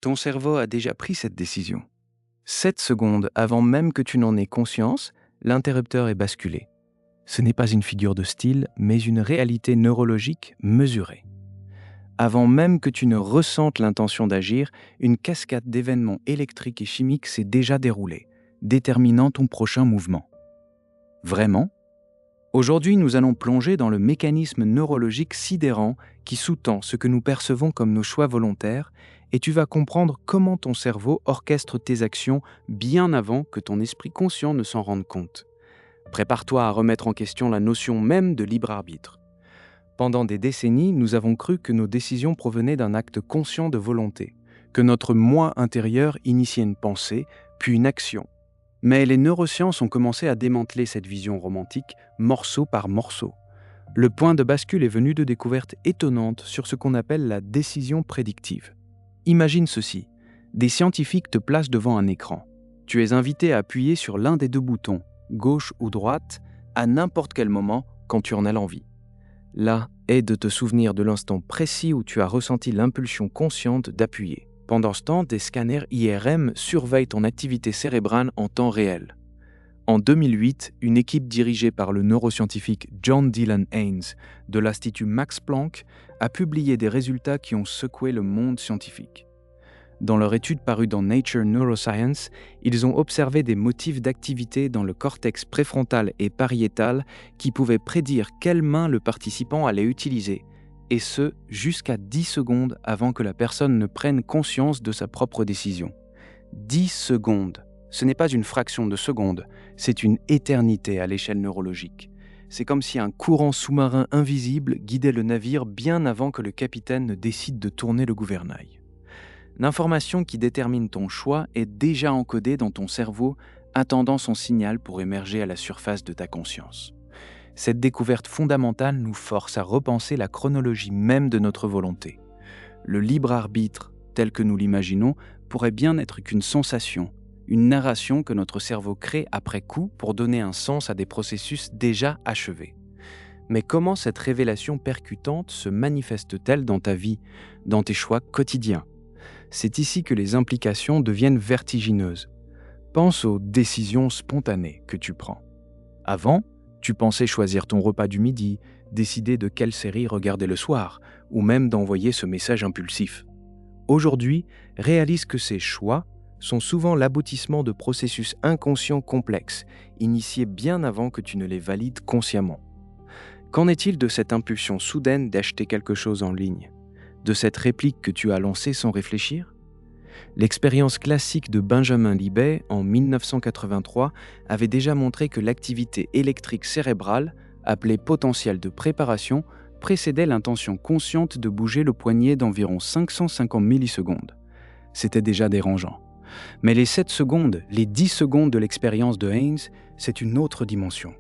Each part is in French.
Ton cerveau a déjà pris cette décision. 7 secondes avant même que tu n'en aies conscience, l'interrupteur est basculé. Ce n'est pas une figure de style, mais une réalité neurologique mesurée. Avant même que tu ne ressentes l'intention d'agir, une cascade d'événements électriques et chimiques s'est déjà déroulée, déterminant ton prochain mouvement. Vraiment ? Aujourd'hui, nous allons plonger dans le mécanisme neurologique sidérant qui sous-tend ce que nous percevons comme nos choix volontaires, et tu vas comprendre comment ton cerveau orchestre tes actions bien avant que ton esprit conscient ne s'en rende compte. Prépare-toi à remettre en question la notion même de libre arbitre. Pendant des décennies, nous avons cru que nos décisions provenaient d'un acte conscient de volonté, que notre moi intérieur initiait une pensée, puis une action. Mais les neurosciences ont commencé à démanteler cette vision romantique, morceau par morceau. Le point de bascule est venu de découvertes étonnantes sur ce qu'on appelle la décision prédictive. Imagine ceci, des scientifiques te placent devant un écran. Tu es invité à appuyer sur l'un des deux boutons, gauche ou droite, à n'importe quel moment quand tu en as l'envie. Là est de te souvenir de l'instant précis où tu as ressenti l'impulsion consciente d'appuyer. Pendant ce temps, des scanners IRM surveillent ton activité cérébrale en temps réel. En 2008, une équipe dirigée par le neuroscientifique John Dylan Haynes de l'Institut Max Planck a publié des résultats qui ont secoué le monde scientifique. Dans leur étude parue dans Nature Neuroscience, ils ont observé des motifs d'activité dans le cortex préfrontal et pariétal qui pouvaient prédire quelle main le participant allait utiliser, et ce, jusqu'à 10 secondes avant que la personne ne prenne conscience de sa propre décision. 10 secondes. Ce n'est pas une fraction de seconde, c'est une éternité à l'échelle neurologique. C'est comme si un courant sous-marin invisible guidait le navire bien avant que le capitaine ne décide de tourner le gouvernail. L'information qui détermine ton choix est déjà encodée dans ton cerveau, attendant son signal pour émerger à la surface de ta conscience. Cette découverte fondamentale nous force à repenser la chronologie même de notre volonté. Le libre arbitre, tel que nous l'imaginons, pourrait bien n'être qu'une sensation, une narration que notre cerveau crée après coup pour donner un sens à des processus déjà achevés. Mais comment cette révélation percutante se manifeste-t-elle dans ta vie, dans tes choix quotidiens ? C'est ici que les implications deviennent vertigineuses. Pense aux décisions spontanées que tu prends. Avant, tu pensais choisir ton repas du midi, décider de quelle série regarder le soir, ou même d'envoyer ce message impulsif. Aujourd'hui, réalise que ces choix sont souvent l'aboutissement de processus inconscients complexes, initiés bien avant que tu ne les valides consciemment. Qu'en est-il de cette impulsion soudaine d'acheter quelque chose en ligne ? De cette réplique que tu as lancée sans réfléchir ? L'expérience classique de Benjamin Libet en 1983 avait déjà montré que l'activité électrique cérébrale, appelée potentiel de préparation, précédait l'intention consciente de bouger le poignet d'environ 550 millisecondes. C'était déjà dérangeant. Mais les 7 secondes, les 10 secondes de l'expérience de Haynes, c'est une autre dimension.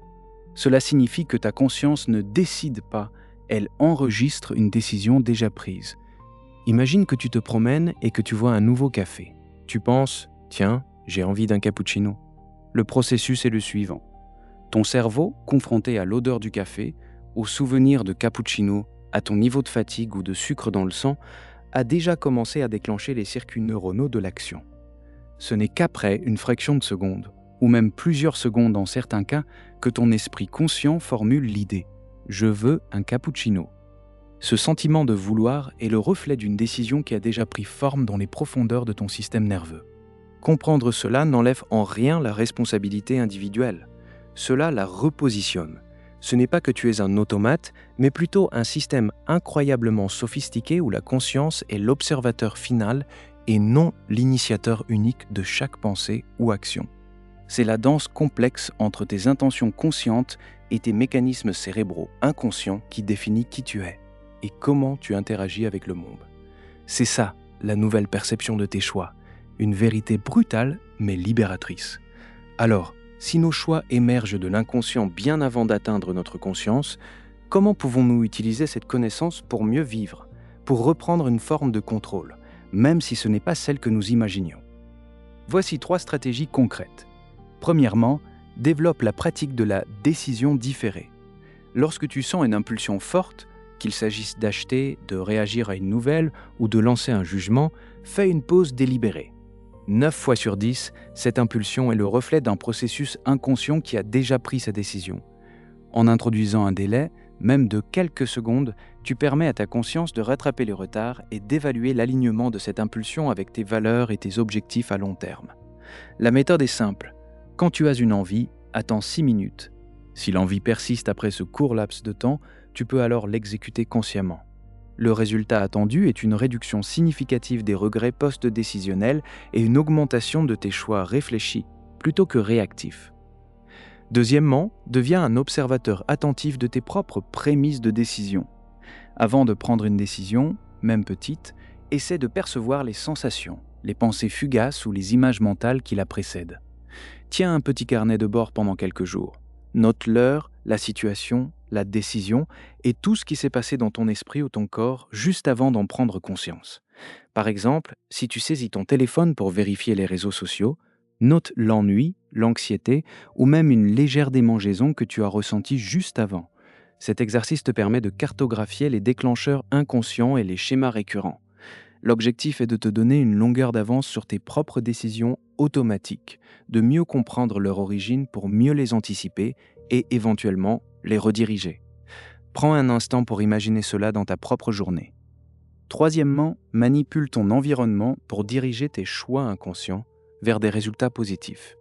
Cela signifie que ta conscience ne décide pas, elle enregistre une décision déjà prise. Imagine que tu te promènes et que tu vois un nouveau café. Tu penses « Tiens, j'ai envie d'un cappuccino ». Le processus est le suivant. Ton cerveau, confronté à l'odeur du café, au souvenir de cappuccino, à ton niveau de fatigue ou de sucre dans le sang, a déjà commencé à déclencher les circuits neuronaux de l'action. Ce n'est qu'après une fraction de seconde, ou même plusieurs secondes dans certains cas, que ton esprit conscient formule l'idée « Je veux un cappuccino ». Ce sentiment de vouloir est le reflet d'une décision qui a déjà pris forme dans les profondeurs de ton système nerveux. Comprendre cela n'enlève en rien la responsabilité individuelle. Cela la repositionne. Ce n'est pas que tu es un automate, mais plutôt un système incroyablement sophistiqué où la conscience est l'observateur final et non l'initiateur unique de chaque pensée ou action. C'est la danse complexe entre tes intentions conscientes et tes mécanismes cérébraux inconscients qui définit qui tu es et comment tu interagis avec le monde. C'est ça, la nouvelle perception de tes choix, une vérité brutale mais libératrice. Alors, si nos choix émergent de l'inconscient bien avant d'atteindre notre conscience, comment pouvons-nous utiliser cette connaissance pour mieux vivre, pour reprendre une forme de contrôle, même si ce n'est pas celle que nous imaginions ? Voici 3 stratégies concrètes. Premièrement, développe la pratique de la décision différée. Lorsque tu sens une impulsion forte, qu'il s'agisse d'acheter, de réagir à une nouvelle ou de lancer un jugement, Fais une pause délibérée. 9 fois sur 10, cette impulsion est le reflet d'un processus inconscient qui a déjà pris sa décision. En introduisant un délai, même de quelques secondes, tu permets à ta conscience de rattraper le retard et d'évaluer l'alignement de cette impulsion avec tes valeurs et tes objectifs à long terme. La méthode est simple. Quand tu as une envie, attends 6 minutes. Si l'envie persiste après ce court laps de temps, tu peux alors l'exécuter consciemment. Le résultat attendu est une réduction significative des regrets post-décisionnels et une augmentation de tes choix réfléchis plutôt que réactifs. Deuxièmement, deviens un observateur attentif de tes propres prémices de décision. Avant de prendre une décision, même petite, essaie de percevoir les sensations, les pensées fugaces ou les images mentales qui la précèdent. Tiens un petit carnet de bord pendant quelques jours. Note l'heure, la situation, la décision et tout ce qui s'est passé dans ton esprit ou ton corps juste avant d'en prendre conscience. Par exemple, si tu saisis ton téléphone pour vérifier les réseaux sociaux, note l'ennui, l'anxiété ou même une légère démangeaison que tu as ressentie juste avant. Cet exercice te permet de cartographier les déclencheurs inconscients et les schémas récurrents. L'objectif est de te donner une longueur d'avance sur tes propres décisions automatiques, de mieux comprendre leur origine pour mieux les anticiper et éventuellement les rediriger. Prends un instant pour imaginer cela dans ta propre journée. Troisièmement, manipule ton environnement pour diriger tes choix inconscients vers des résultats positifs.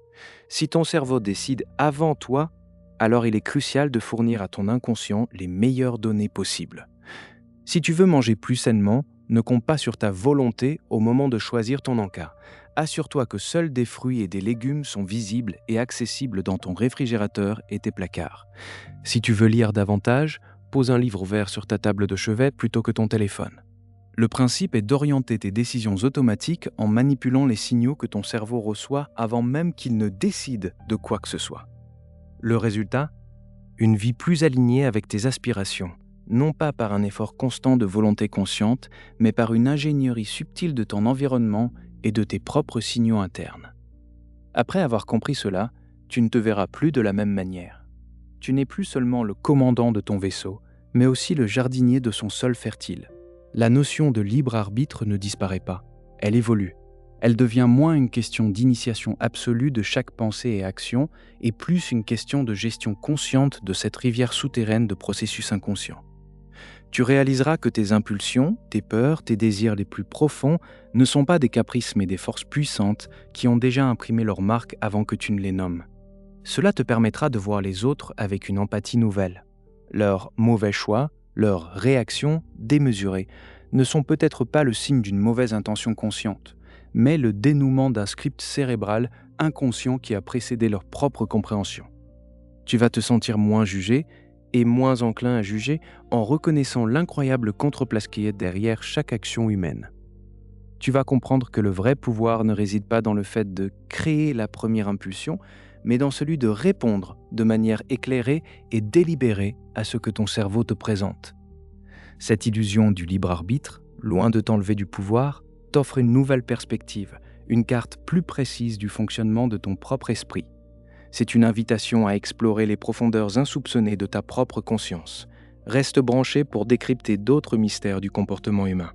Si ton cerveau décide avant toi, alors il est crucial de fournir à ton inconscient les meilleures données possibles. Si tu veux manger plus sainement, ne compte pas sur ta volonté au moment de choisir ton encas. Assure-toi que seuls des fruits et des légumes sont visibles et accessibles dans ton réfrigérateur et tes placards. Si tu veux lire davantage, pose un livre ouvert sur ta table de chevet plutôt que ton téléphone. Le principe est d'orienter tes décisions automatiques en manipulant les signaux que ton cerveau reçoit avant même qu'il ne décide de quoi que ce soit. Le résultat ? Une vie plus alignée avec tes aspirations, non pas par un effort constant de volonté consciente, mais par une ingénierie subtile de ton environnement et de tes propres signaux internes. Après avoir compris cela, tu ne te verras plus de la même manière. Tu n'es plus seulement le commandant de ton vaisseau, mais aussi le jardinier de son sol fertile. La notion de libre arbitre ne disparaît pas, elle évolue. Elle devient moins une question d'initiation absolue de chaque pensée et action et plus une question de gestion consciente de cette rivière souterraine de processus inconscients. Tu réaliseras que tes impulsions, tes peurs, tes désirs les plus profonds ne sont pas des caprices mais des forces puissantes qui ont déjà imprimé leur marque avant que tu ne les nommes. Cela te permettra de voir les autres avec une empathie nouvelle. Leurs mauvais choix, leurs réactions démesurées ne sont peut-être pas le signe d'une mauvaise intention consciente, mais le dénouement d'un script cérébral inconscient qui a précédé leur propre compréhension. Tu vas te sentir moins jugé et moins enclin à juger en reconnaissant l'incroyable contreplace qui est derrière chaque action humaine. Tu vas comprendre que le vrai pouvoir ne réside pas dans le fait de créer la première impulsion, mais dans celui de répondre de manière éclairée et délibérée à ce que ton cerveau te présente. Cette illusion du libre arbitre, loin de t'enlever du pouvoir, t'offre une nouvelle perspective, une carte plus précise du fonctionnement de ton propre esprit. C'est une invitation à explorer les profondeurs insoupçonnées de ta propre conscience. Reste branché pour décrypter d'autres mystères du comportement humain.